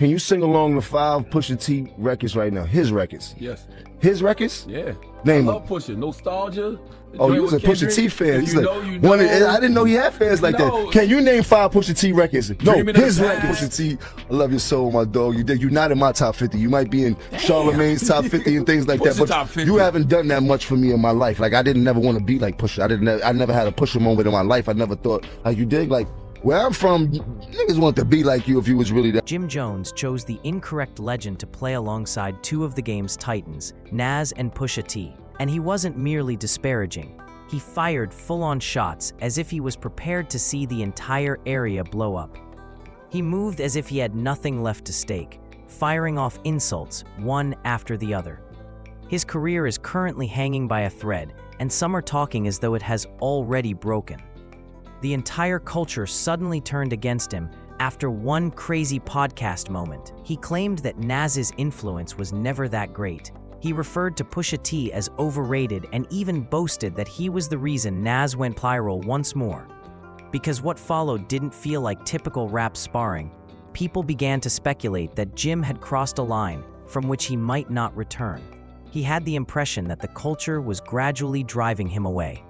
Can you sing along the 5 Pusha T records right now? His records. Yes. His records? Yeah. Name I love Pusha. Nostalgia. Oh, you was a Pusha T fan. He's like, you know. I didn't know he had fans like that. Can you name 5 Pusha T records? No, his records. Pusha T. I love your soul, my dog. You're not in my top 50. You might be in Charlemagne's top 50 and things like that. But you haven't done that much for me in my life. Like I didn't never want to be like Pusha. I never had a Pusha moment in my life. I never thought like you did. Like where I'm from, niggas want to be like you if you was really that. Jim Jones chose the incorrect legend to play alongside 2 of the game's titans, Nas and Pusha T. And he wasn't merely disparaging. He fired full-on shots as if he was prepared to see the entire area blow up. He moved as if he had nothing left to stake, firing off insults one after the other. His career is currently hanging by a thread, and some are talking as though it has already broken. The entire culture suddenly turned against him after one crazy podcast moment. He claimed that Nas's influence was never that great. He referred to Pusha T as overrated and even boasted that he was the reason Nas went viral once more. Because what followed didn't feel like typical rap sparring, people began to speculate that Jim had crossed a line from which he might not return. He had the impression that the culture was gradually driving him away.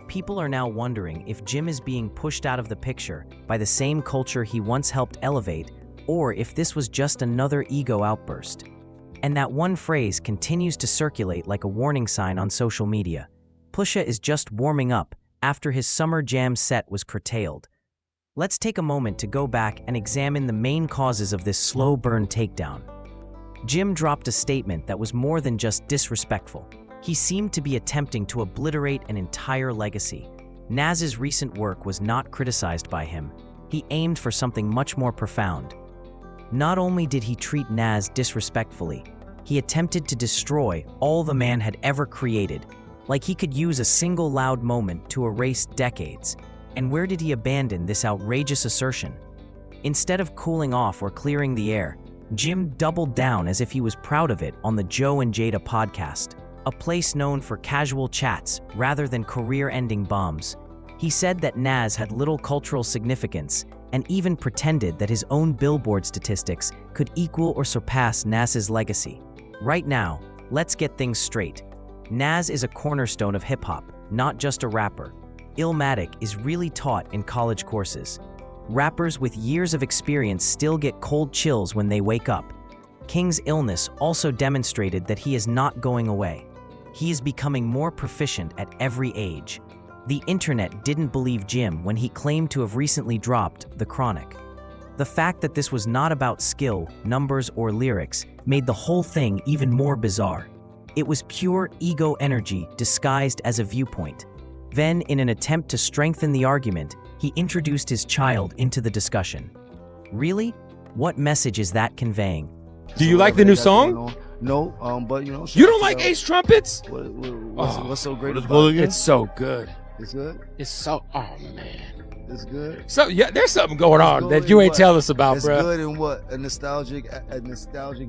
People are now wondering if Jim is being pushed out of the picture by the same culture he once helped elevate, or if this was just another ego outburst. And that one phrase continues to circulate like a warning sign on social media. Pusha is just warming up after his Summer Jam set was curtailed. Let's take a moment to go back and examine the main causes of this slow burn takedown. Jim dropped a statement that was more than just disrespectful. He seemed to be attempting to obliterate an entire legacy. Nas's recent work was not criticized by him. He aimed for something much more profound. Not only did he treat Nas disrespectfully, he attempted to destroy all the man had ever created, like he could use a single loud moment to erase decades. And where did he abandon this outrageous assertion? Instead of cooling off or clearing the air, Jim doubled down as if he was proud of it on the Joe and Jada podcast, a place known for casual chats rather than career-ending bombs. He said that Nas had little cultural significance and even pretended that his own Billboard statistics could equal or surpass Nas's legacy. Right now, let's get things straight. Nas is a cornerstone of hip-hop, not just a rapper. Illmatic is really taught in college courses. Rappers with years of experience still get cold chills when they wake up. King's illness also demonstrated that he is not going away. He is becoming more proficient at every age. The internet didn't believe Jim when he claimed to have recently dropped The Chronic. The fact that this was not about skill, numbers, or lyrics made the whole thing even more bizarre. It was pure ego energy disguised as a viewpoint. Then, in an attempt to strengthen the argument, he introduced his child into the discussion. Really? What message is that conveying? Do you like the new song? No, but you know. You don't like Ace Trumpets? What's so great about it? It's so good. It's good? It's so, oh man. It's good? So yeah, there's something going on that you ain't tell us about, bro. It's good in what? A nostalgic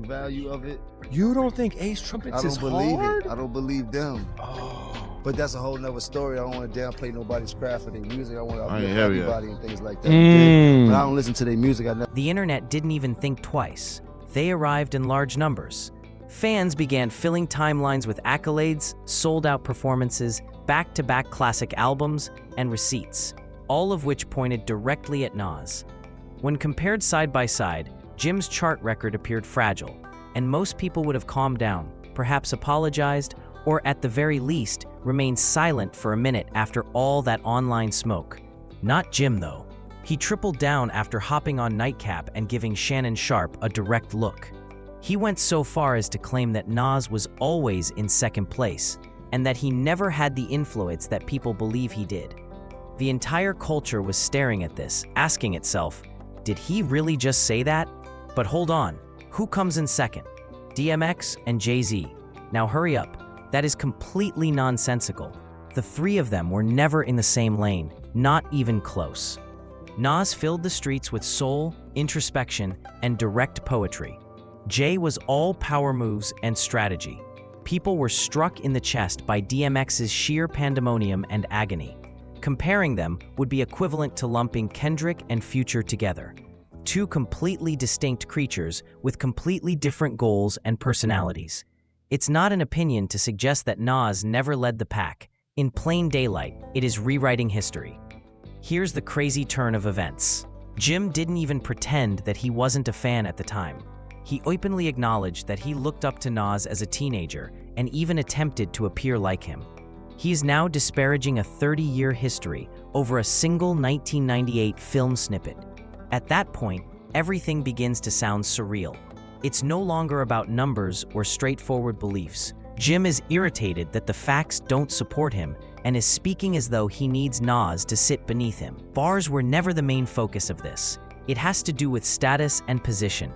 value of it? You don't think Ace Trumpets is hard? I don't believe it. I don't believe them. Oh. But that's a whole nother story. I don't want to downplay nobody's craft or their music. I want to uplift yeah. everybody and things like that. Mm. But I don't listen to their music. The internet didn't even think twice. They arrived in large numbers. Fans began filling timelines with accolades, sold-out performances, back-to-back classic albums, and receipts, all of which pointed directly at Nas. When compared side by side, Jim's chart record appeared fragile, and most people would have calmed down, perhaps apologized, or at the very least, remained silent for a minute after all that online smoke. Not Jim, though. He tripled down after hopping on Nightcap and giving Shannon Sharpe a direct look. He went so far as to claim that Nas was always in second place, and that he never had the influence that people believe he did. The entire culture was staring at this, asking itself, did he really just say that? But hold on, who comes in second? DMX and Jay-Z. Now hurry up, that is completely nonsensical. The three of them were never in the same lane, not even close. Nas filled the streets with soul, introspection, and direct poetry. Jay was all power moves and strategy. People were struck in the chest by DMX's sheer pandemonium and agony. Comparing them would be equivalent to lumping Kendrick and Future together. two completely distinct creatures with completely different goals and personalities. It's not an opinion to suggest that Nas never led the pack. In plain daylight, it is rewriting history. Here's the crazy turn of events. Jim didn't even pretend that he wasn't a fan at the time. He openly acknowledged that he looked up to Nas as a teenager and even attempted to appear like him. He is now disparaging a 30-year history over a single 1998 film snippet. At that point, everything begins to sound surreal. It's no longer about numbers or straightforward beliefs. Jim is irritated that the facts don't support him and is speaking as though he needs Nas to sit beneath him. Bars were never the main focus of this. It has to do with status and position.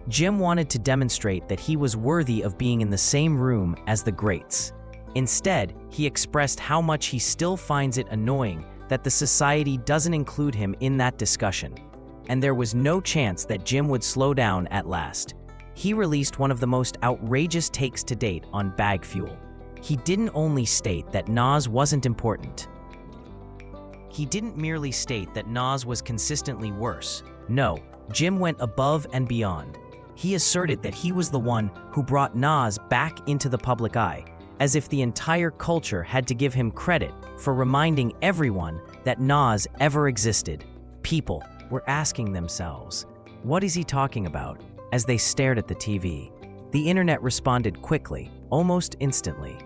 Jim wanted to demonstrate that he was worthy of being in the same room as the greats. Instead, he expressed how much he still finds it annoying that the society doesn't include him in that discussion. And there was no chance that Jim would slow down at last. He released one of the most outrageous takes to date on Bag Fuel. He didn't only state that Nas wasn't important. He didn't merely state that Nas was consistently worse. No, Jim went above and beyond. He asserted that he was the one who brought Nas back into the public eye, as if the entire culture had to give him credit for reminding everyone that Nas ever existed. People were asking themselves, what is he talking about, as they stared at the TV. The internet responded quickly, almost instantly.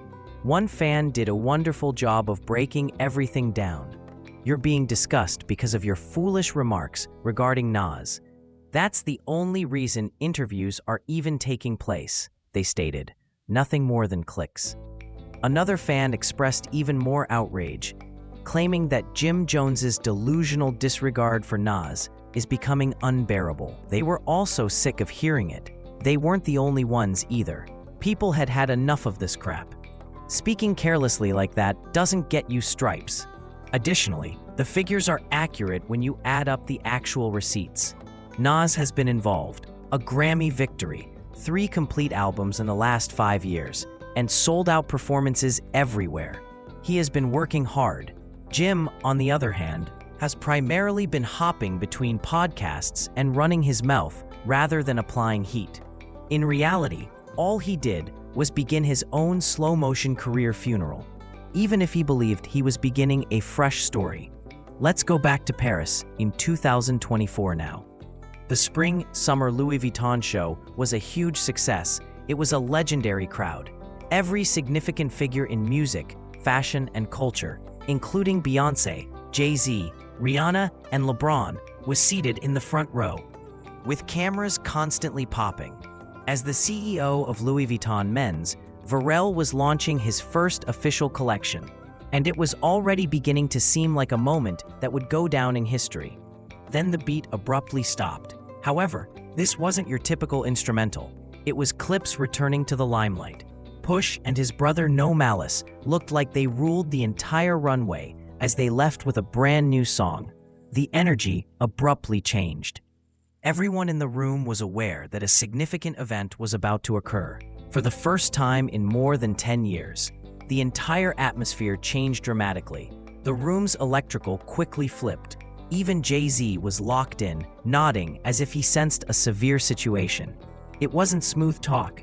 One fan did a wonderful job of breaking everything down. You're being discussed because of your foolish remarks regarding Nas. That's the only reason interviews are even taking place, they stated. Nothing more than clicks. Another fan expressed even more outrage, claiming that Jim Jones's delusional disregard for Nas is becoming unbearable. They were also sick of hearing it. They weren't the only ones either. People had had enough of this crap. Speaking carelessly like that doesn't get you stripes. Additionally, the figures are accurate when you add up the actual receipts. Nas has been involved, a Grammy victory, 3 complete albums in the last 5 years, and sold-out performances everywhere. He has been working hard. Jim, on the other hand, has primarily been hopping between podcasts and running his mouth rather than applying heat. In reality, all he did was begin his own slow-motion career funeral, even if he believed he was beginning a fresh story. Let's go back to Paris in 2024 now. The Spring-Summer Louis Vuitton show was a huge success. It was a legendary crowd. Every significant figure in music, fashion, and culture, including Beyoncé, Jay-Z, Rihanna, and LeBron, was seated in the front row, with cameras constantly popping. As the CEO of Louis Vuitton Men's, Pharrell was launching his first official collection, and it was already beginning to seem like a moment that would go down in history. Then the beat abruptly stopped. However, this wasn't your typical instrumental. It was clips returning to the limelight. Push and his brother No Malice looked like they ruled the entire runway as they left with a brand new song. The energy abruptly changed. Everyone in the room was aware that a significant event was about to occur. For the first time in more than 10 years, the entire atmosphere changed dramatically. The room's electrical quickly flipped. Even Jay-Z was locked in, nodding as if he sensed a severe situation. It wasn't smooth talk.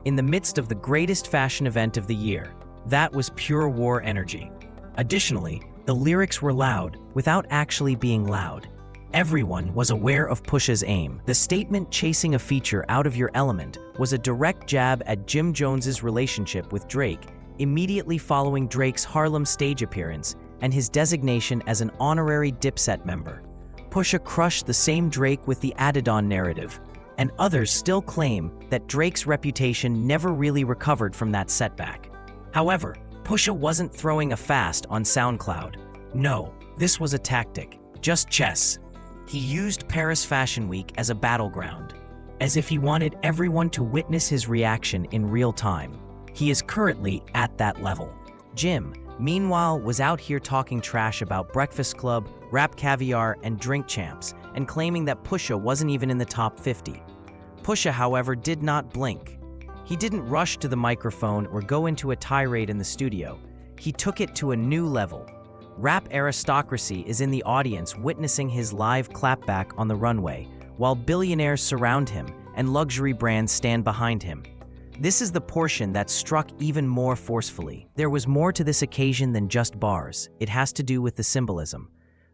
In the midst of the greatest fashion event of the year, that was pure war energy. Additionally, the lyrics were loud without actually being loud. Everyone was aware of Pusha's aim. The statement "chasing a feature out of your element" was a direct jab at Jim Jones's relationship with Drake, immediately following Drake's Harlem stage appearance and his designation as an honorary Dipset member. Pusha crushed the same Drake with the Adidon narrative, and others still claim that Drake's reputation never really recovered from that setback. However, Pusha wasn't throwing a fast on SoundCloud. No, this was a tactic, just chess. He used Paris Fashion Week as a battleground, as if he wanted everyone to witness his reaction in real time. He is currently at that level. Jim, meanwhile, was out here talking trash about Breakfast Club, Rap Caviar, and Drink Champs, and claiming that Pusha wasn't even in the top 50. Pusha, however, did not blink. He didn't rush to the microphone or go into a tirade in the studio. He took it to a new level. Rap aristocracy is in the audience witnessing his live clapback on the runway, while billionaires surround him and luxury brands stand behind him. This is the portion that struck even more forcefully. There was more to this occasion than just bars. It has to do with the symbolism.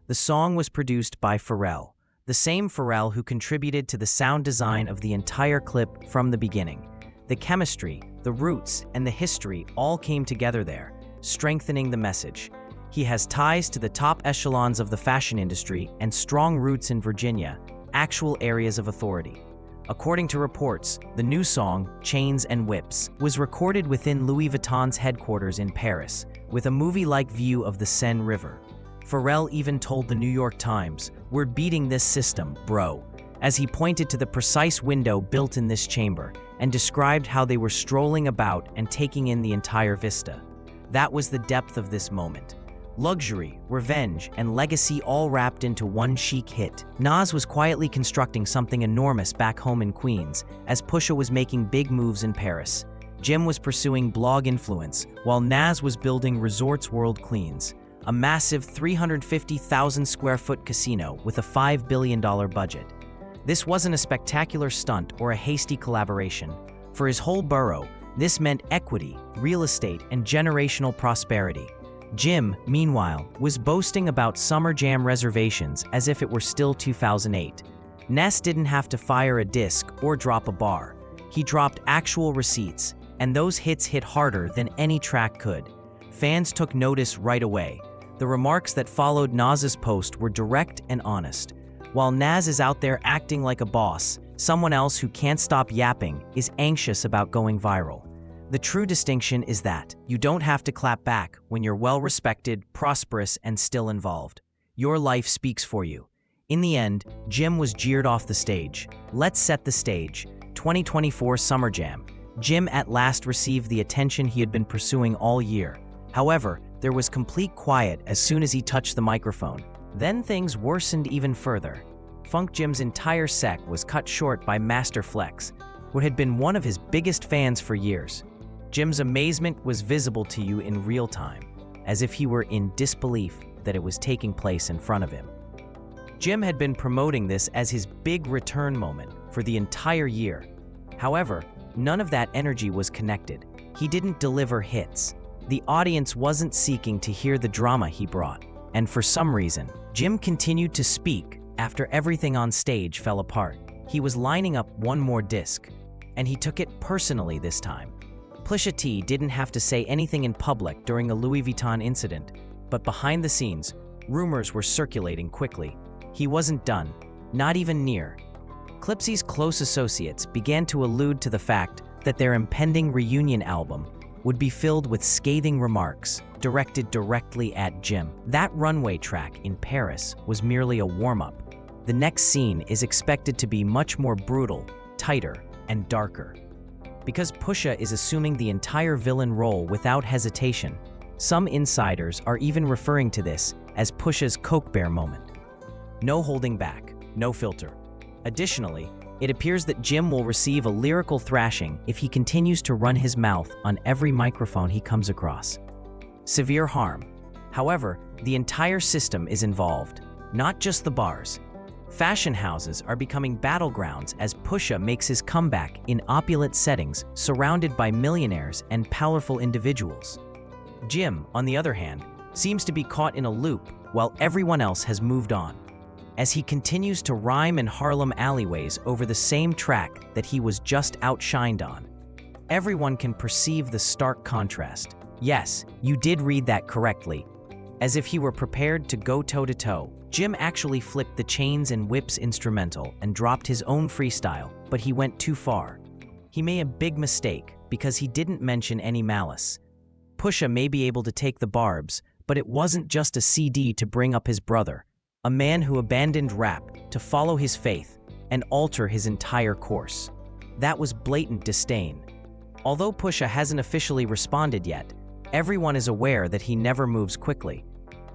The song was produced by Pharrell, the same Pharrell who contributed to the sound design of the entire clip from the beginning. The chemistry, the roots, and the history all came together there, strengthening the message. He has ties to the top echelons of the fashion industry and strong roots in Virginia, actual areas of authority. According to reports, the new song, Chains and Whips, was recorded within Louis Vuitton's headquarters in Paris, with a movie-like view of the Seine River. Pharrell even told the New York Times, "We're beating this system, bro," as he pointed to the precise window built in this chamber and described how they were strolling about and taking in the entire vista. That was the depth of this moment. Luxury, revenge, and legacy all wrapped into one chic hit. Nas was quietly constructing something enormous back home in Queens, as Pusha was making big moves in Paris. Jim was pursuing blog influence, while Nas was building Resorts World Queens, a massive 350,000 square foot casino with a $5 billion budget. This wasn't a spectacular stunt or a hasty collaboration. For his whole borough, this meant equity, real estate, and generational prosperity. Jim, meanwhile, was boasting about Summer Jam reservations as if it were still 2008. Ness didn't have to fire a disc or drop a bar. He dropped actual receipts, and those hits hit harder than any track could. Fans took notice right away. The remarks that followed Nas's post were direct and honest. While Nas is out there acting like a boss, someone else who can't stop yapping is anxious about going viral. The true distinction is that you don't have to clap back when you're well-respected, prosperous, and still involved. Your life speaks for you. In the end, Jim was jeered off the stage. Let's set the stage. 2024 Summer Jam. Jim at last received the attention he had been pursuing all year. However, there was complete quiet as soon as he touched the microphone. Then things worsened even further. Funk Jim's entire set was cut short by Master Flex, who had been one of his biggest fans for years. Jim's amazement was visible to you in real time, as if he were in disbelief that it was taking place in front of him. Jim had been promoting this as his big return moment for the entire year. However, none of that energy was connected. He didn't deliver hits. The audience wasn't seeking to hear the drama he brought, and for some reason, Jim continued to speak after everything on stage fell apart. He was lining up one more disc, and he took it personally this time. Pusha T didn't have to say anything in public during the Louis Vuitton incident, but behind the scenes, rumors were circulating quickly. He wasn't done, not even near. Clipsy's close associates began to allude to the fact that their impending reunion album would be filled with scathing remarks directed directly at Jim. That runway track in Paris was merely a warm-up. The next scene is expected to be much more brutal, tighter, and darker. Because Pusha is assuming the entire villain role without hesitation, some insiders are even referring to this as Pusha's Coke Bear moment. No holding back, no filter. Additionally, it appears that Jim will receive a lyrical thrashing if he continues to run his mouth on every microphone he comes across. Severe harm. However, the entire system is involved, not just the bars. Fashion houses are becoming battlegrounds as Pusha makes his comeback in opulent settings surrounded by millionaires and powerful individuals. Jim, on the other hand, seems to be caught in a loop while everyone else has moved on. As he continues to rhyme in Harlem alleyways over the same track that he was just outshined on. Everyone can perceive the stark contrast. Yes, you did read that correctly. As if he were prepared to go toe-to-toe, Jim actually flipped the Chains and Whips instrumental and dropped his own freestyle, but he went too far. He made a big mistake because he didn't mention any malice. Pusha may be able to take the barbs, but it wasn't just a CD to bring up his brother, a man who abandoned rap to follow his faith and alter his entire course. That was blatant disdain. Although Pusha hasn't officially responded yet, everyone is aware that he never moves quickly.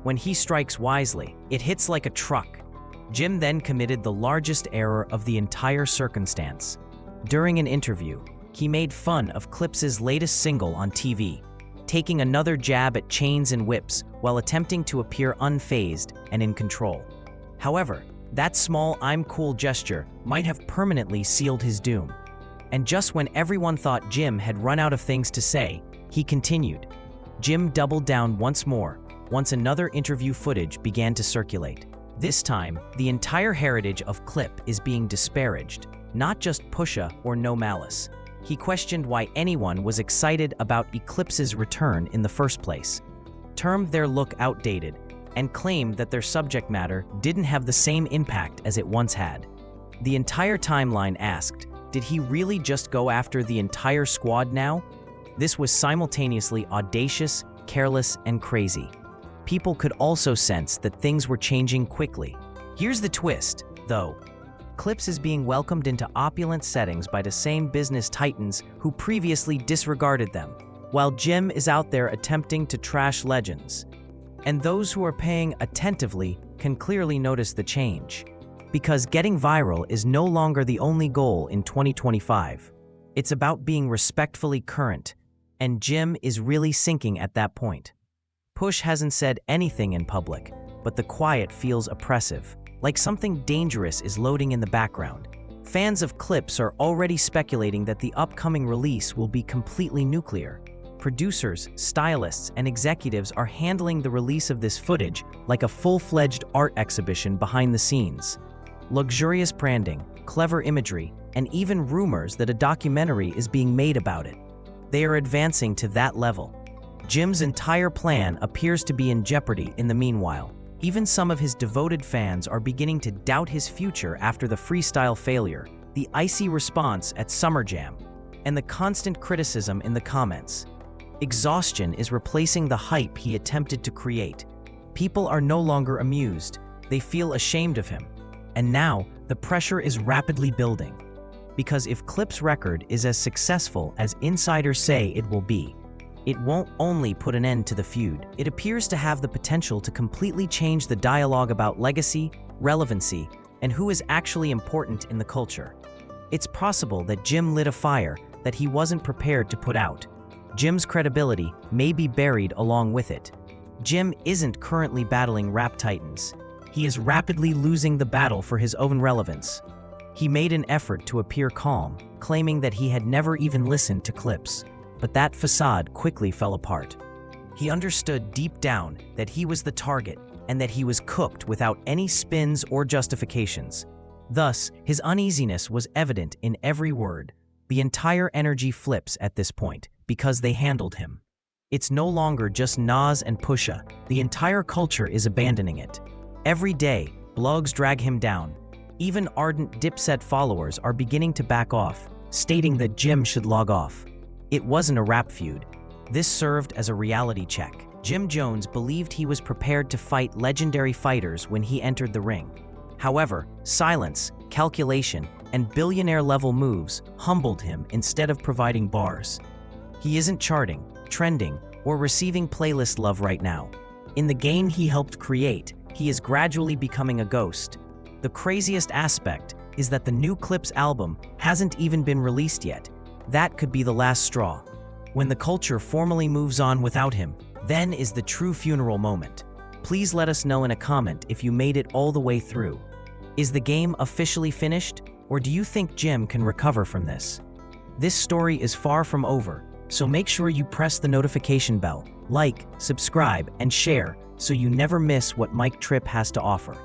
When he strikes wisely, it hits like a truck. Jim then committed the largest error of the entire circumstance. During an interview, he made fun of Clips's latest single on TV, taking another jab at Chains and Whips while attempting to appear unfazed and in control. However, That small "I'm cool" gesture might have permanently sealed his doom. And just when everyone thought Jim had run out of things to say, he continued. Jim doubled down once more, once another interview footage began to circulate. This time, the entire heritage of Clip is being disparaged, not just Pusha or No Malice. He questioned why anyone was excited about Eclipse's return in the first place, termed their look outdated, and claimed that their subject matter didn't have the same impact as it once had. The entire timeline asked, did he really just go after the entire squad now? This was simultaneously audacious, careless, and crazy. People could also sense that things were changing quickly. Here's the twist, though. Clips is being welcomed into opulent settings by the same business titans who previously disregarded them, while Jim is out there attempting to trash legends. And those who are paying attentively can clearly notice the change. Because getting viral is no longer the only goal in 2025. It's about being respectfully current, and Jim is really sinking at that point. Push hasn't said anything in public, but the quiet feels oppressive, like something dangerous is loading in the background. Fans of Clips are already speculating that the upcoming release will be completely nuclear. Producers, stylists, and executives are handling the release of this footage like a full-fledged art exhibition behind the scenes. Luxurious branding, clever imagery, and even rumors that a documentary is being made about it. They are advancing to that level. Jim's entire plan appears to be in jeopardy in the meanwhile. Even some of his devoted fans are beginning to doubt his future after the freestyle failure, the icy response at Summer Jam, and the constant criticism in the comments. Exhaustion is replacing the hype he attempted to create. People are no longer amused, they feel ashamed of him. And now, the pressure is rapidly building. Because if Clip's record is as successful as insiders say it will be, it won't only put an end to the feud, it appears to have the potential to completely change the dialogue about legacy, relevancy, and who is actually important in the culture. It's possible that Jim lit a fire that he wasn't prepared to put out. Jim's credibility may be buried along with it. Jim isn't currently battling rap titans. He is rapidly losing the battle for his own relevance. He made an effort to appear calm, claiming that he had never even listened to Clips, but that facade quickly fell apart. He understood deep down that he was the target and that he was cooked without any spins or justifications. Thus, his uneasiness was evident in every word. The entire energy flips at this point because they handled him. It's no longer just Nas and Pusha, the entire culture is abandoning it. Every day, blogs drag him down. Even ardent Dipset followers are beginning to back off, stating that Jim should log off. It wasn't a rap feud. This served as a reality check. Jim Jones believed he was prepared to fight legendary fighters when he entered the ring. However, silence, calculation, and billionaire-level moves humbled him instead of providing bars. He isn't charting, trending, or receiving playlist love right now. In the game he helped create, he is gradually becoming a ghost. The craziest aspect is that the new Clips album hasn't even been released yet. That could be the last straw. When the culture formally moves on without him, then is the true funeral moment. Please let us know in a comment if you made it all the way through. Is the game officially finished, or do you think Jim can recover from this? This story is far from over, so make sure you press the notification bell, like, subscribe, and share so you never miss what Mike Tripp has to offer.